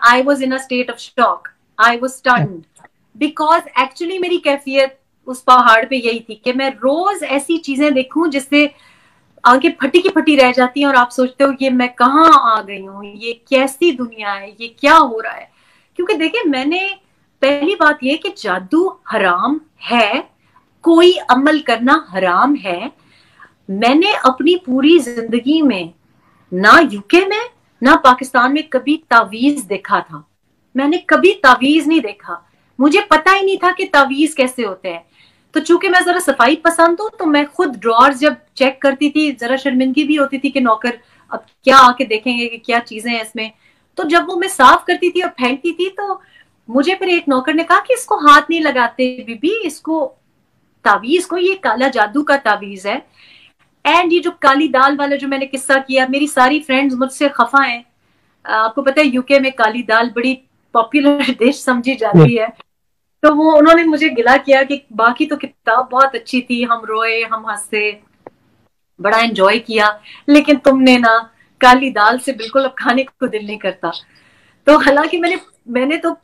I was in a state of shock, I was stunned, because actually मेरी कैफियत उस पहाड़ पे यही थी कि मैं रोज ऐसी चीजें देखूं जिससे आंखें फटी की फटी रह जाती हैं और आप सोचते हो ये मैं कहाँ आ गई हूँ, ये कैसी दुनिया है, ये क्या हो रहा है। क्योंकि देखिए, मैंने पहली बात ये कि जादू हराम है, कोई अमल करना हराम है। मैंने अपनी पूरी जिंदगी में ना यूके में ना पाकिस्तान में कभी तावीज देखा था। मैंने कभी तावीज नहीं देखा, मुझे पता ही नहीं था कि तावीज कैसे होते हैं। तो चूंकि मैं जरा सफाई पसंद हूँ तो मैं खुद ड्रॉर्स जब चेक करती थी, जरा शर्मिंदगी भी होती थी कि नौकर अब क्या आके देखेंगे कि क्या चीजें हैं इसमें। तो जब वो मैं साफ करती थी और फेंकती थी तो मुझे फिर एक नौकर ने कहा कि इसको हाथ नहीं लगाते बीबी, इसको तावीज को, ये काला जादू का तावीज है। एंड ये जो काली दाल वाला जो मैंने किस्सा किया, मेरी सारी फ्रेंड्स मुझसे खफा हैं। आपको पता है यूके में काली दाल बड़ी पॉपुलर डिश समझी जाती है। तो वो उन्होंने मुझे गिला किया कि बाकी तो किताब बहुत अच्छी थी, हम रोए, हम हंसे, बड़ा एंजॉय किया, लेकिन तुमने ना काली दाल से बिल्कुल अब खाने को दिल नहीं करता। तो हालांकि मैंने तो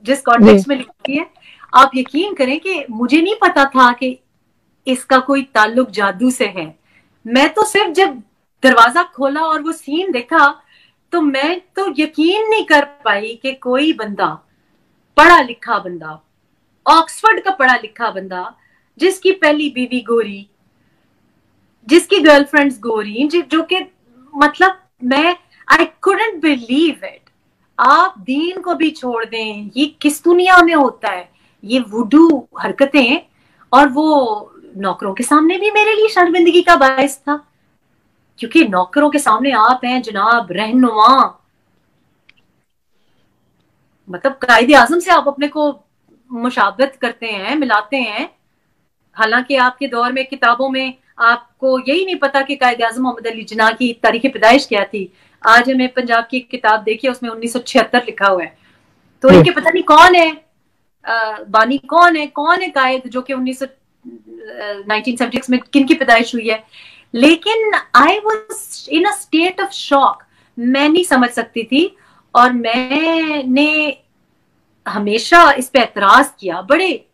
जिस कॉन्टेक्स्ट में लिखी है, आप यकीन करें कि मुझे नहीं पता था कि इसका कोई ताल्लुक जादू से है। मैं तो सिर्फ जब दरवाजा खोला और वो सीन देखा तो मैं तो यकीन नहीं कर पाई कि कोई बंदा, पढ़ा लिखा बंदा, ऑक्सफोर्ड का पढ़ा लिखा बंदा, जिसकी पहली बीवी गोरी, जिसकी गर्लफ्रेंड्स गोरी, जो कि मतलब मैं आई कुडंट बिलीव इट। आप दीन को भी छोड़ दें, ये किस दुनिया में होता है, ये वुडू हरकतें। और वो नौकरों के सामने भी मेरे लिए शर्मिंदगी का बायस था, क्योंकि नौकरों के सामने आप हैं जनाब रहनुमा, मतलब कायदे आजम से आप अपने को मुशाबहत करते हैं, मिलाते हैं। हालांकि आपके दौर में किताबों में आपको यही नहीं पता कि कायदे आजम मोहम्मद अली जिन्ना की तारीख पैदाइश क्या थी। आज हमें पंजाब की किताब देखिए, उसमें 1976 लिखा हुआ है। तो इनके पता नहीं कौन है बानी, कौन है कायद, जो कि 1976 में किन की पैदाइश हुई है। लेकिन I was in a state of shock, मैं नहीं समझ सकती थी। और मैंने हमेशा इस पे एतराज किया, बड़े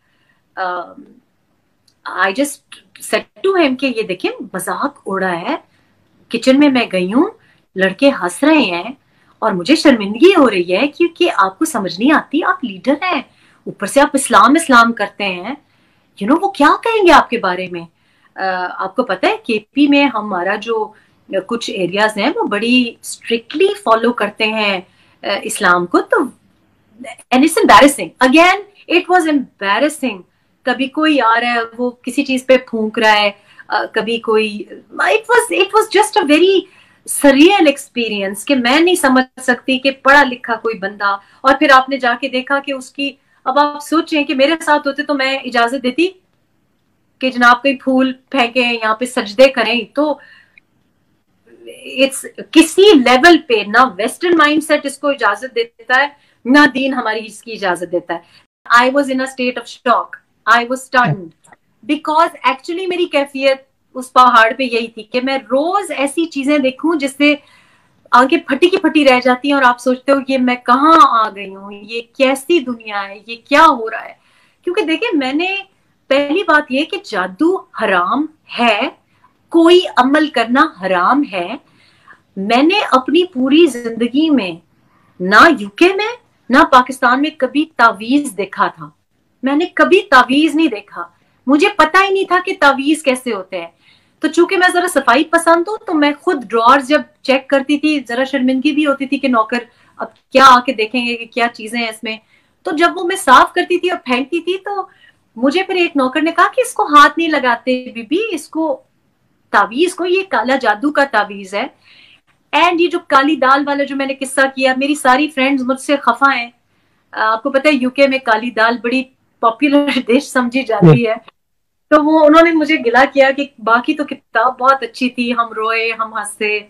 I just said to him कि ये देखिए मजाक उड़ा है। किचन में मैं गई हूँ, लड़के हंस रहे हैं और मुझे शर्मिंदगी हो रही है, क्योंकि आपको समझ नहीं आती, आप लीडर हैं, ऊपर से आप इस्लाम करते हैं, यू नो वो क्या कहेंगे आपके बारे में। आपको पता है केपी में हमारा जो कुछ एरियाज हैं वो बड़ी स्ट्रिक्टली फॉलो करते हैं इस्लाम को। तो and it's embarrassing, again it was embarrassing. कभी कोई आ रहा है वो किसी चीज पे फूंक रहा है, कभी कोई, it was just a very surreal experience कि मैं नहीं समझ सकती कि पढ़ा लिखा कोई बंदा। और फिर आपने जाके देखा कि उसकी, अब आप सोचें कि मेरे साथ होते तो मैं इजाजत देती कि जनाब कोई फूल फेंके, यहाँ पे सजदे करें। तो इट्स किसी लेवल पे ना वेस्टर्न माइंडसेट इसको इजाजत देता है, ना दीन हमारी इसकी इजाजत देता है। I was in a state of shock, I was stunned, because actually मेरी कैफियत उस पहाड़ पे यही थी कि मैं रोज ऐसी चीजें देखूं जिससे आंखें फटी की फटी रह जाती हैं और आप सोचते हो ये मैं कहाँ आ गई हूँ, ये कैसी दुनिया है, ये क्या हो रहा है। क्योंकि देखिए, मैंने पहली बात ये कि जादू हराम है, कोई अमल करना हराम है। मैंने अपनी पूरी जिंदगी में ना यूके में ना पाकिस्तान में कभी तावीज देखा था। मैंने कभी तावीज नहीं देखा, मुझे पता ही नहीं था कि तावीज कैसे होते हैं। तो चूंकि मैं जरा सफाई पसंद हूँ तो मैं खुद ड्रॉर्स जब चेक करती थी, जरा शर्मिंदगी भी होती थी कि नौकर अब क्या आके देखेंगे कि क्या चीजें हैं इसमें। तो जब वो मैं साफ करती थी और फेंकती थी तो मुझे फिर एक नौकर ने कहा कि इसको हाथ नहीं लगाते बीबी, इसको तावीज को, ये काला जादू का तावीज है। एंड ये जो काली दाल वाला जो मैंने किस्सा किया, मेरी सारी फ्रेंड्स मुझसे खफा हैं। आपको पता है यूके में काली दाल बड़ी पॉपुलर डिश समझी जाती है। तो वो उन्होंने मुझे गिला किया कि बाकी तो किताब बहुत अच्छी थी, हम रोए, हम हंसे,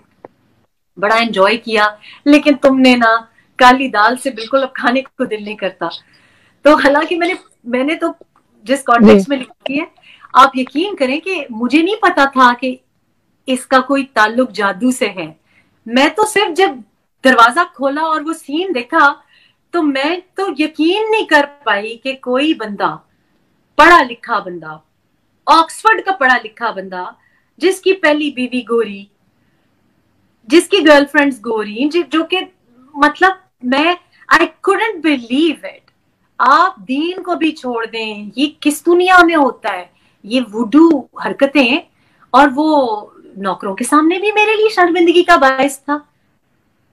बड़ा एंजॉय किया, लेकिन तुमने ना काली दाल से बिल्कुल अब खाने को दिल नहीं करता। तो हालांकि मैंने तो जिस कॉन्टेक्स्ट में लिखी है, आप यकीन करें कि मुझे नहीं पता था कि इसका कोई ताल्लुक जादू से है। मैं तो सिर्फ जब दरवाजा खोला और वो सीन देखा تو میں تو یقین نہیں کر پائی کہ کوئی بندہ پڑھا لکھا بندہ, آکسفورڈ کا پڑھا لکھا بندہ, جس کی پہلی بیوی گوری, جس کی گرل فرینڈز گوری, جو کہ مطلب میں I couldn't believe it. آپ دین کو بھی چھوڑ دیں, یہ کس دنیا میں ہوتا ہے, یہ وڈو حرکتیں. اور وہ نوکروں کے سامنے بھی میرے لیے شرمندگی کا باعث تھا,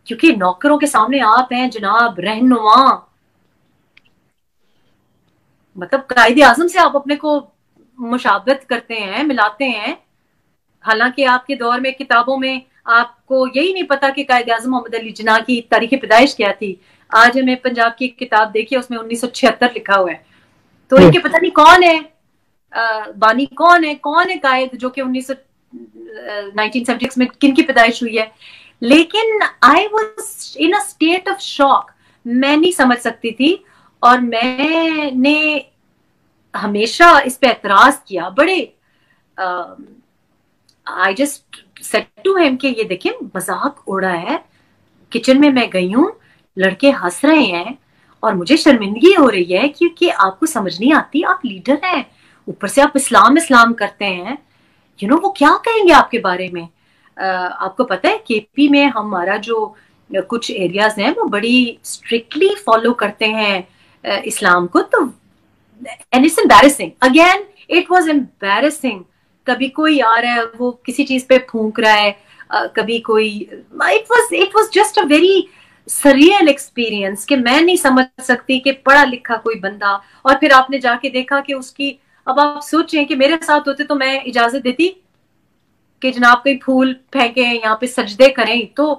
کیونکہ نوکروں کے سامنے آپ ہیں جناب رہنما, مطلب قائد اعظم سے آپ اپنے کو مشابہت کرتے ہیں, ملاتے ہیں. حالانکہ آپ کے دور میں کتابوں میں آپ کو یہی نہیں پتا کہ قائد اعظم محمد علی جناح کی تاریخ پیدائش کیا تھی. آج ہمیں پنجاب کی کتاب دیکھیے, اس میں 1976 لکھا ہوا ہے. تو ان کے پتہ نہیں کون ہے بانی, کون ہے قائد جو کہ 1976 میں کن کی پیدائش ہوئی ہے. لیکن I was in a state of shock. میں نہیں سمجھ سکتی تھی, اور میں نے ہمیشہ اس پہ اعتراض کیا. بڑے I just said to him کہ یہ دیکھیں مذاق اڑا ہے. کچن میں گئی ہوں, لڑکے ہنس رہے ہیں, اور مجھے شرمندگی ہو رہی ہے کیونکہ آپ کو سمجھ نہیں آتی, آپ لیڈر ہیں, اوپر سے آپ اسلام کرتے ہیں. وہ کیا کہیں گے آپ کے بارے میں. آپ کو پتہ ہے کے پی میں ہمارا جو کچھ ایریاز ہیں وہ بڑی اسٹرکٹلی فالو کرتے ہیں اسلام کو. تو and it's embarrassing. Again, it was embarrassing. کبھی کوئی آ رہا ہے وہ کسی چیز پہ پھونک رہا ہے, کبھی کوئی, it was just a very surreal experience کہ میں نہیں سمجھ سکتی کہ پڑھا لکھا کوئی بندہ. اور پھر آپ نے جا کے دیکھا کہ اس کی, اب آپ سوچیں کہ میرے ساتھ ہوتے تو میں اجازت دیتی کہ جناب کوئی پھول پھینکیں, یہاں پہ سجدے کریں. تو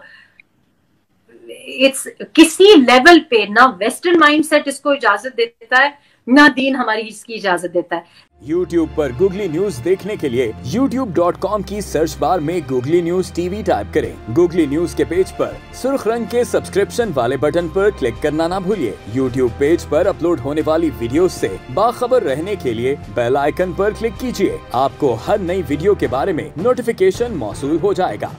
کسی لیول پہ نہ ویسٹرن مائنڈ سیٹ اس کو اجازت دیتا ہے, نہ دین ہماری اس کی اجازت دیتا ہے. YouTube پر گوگلی نیوز دیکھنے کے لیے youtube.com کی سرچ بار میں googly news T V type کریں. گوگلی نیوز کے پیج پر سرخ رنگ کے سبسکرپشن والے بٹن پر کلک کرنا نہ بھولیے. YouTube پیج پر اپلوڈ ہونے والی ویڈیوز سے باخبر رہنے کے لیے بیل آئیکن پر کلک کیجیے. آپ کو ہر نئی ویڈیو کے بارے میں نوٹیفیکیشن موصول ہو جائے گا.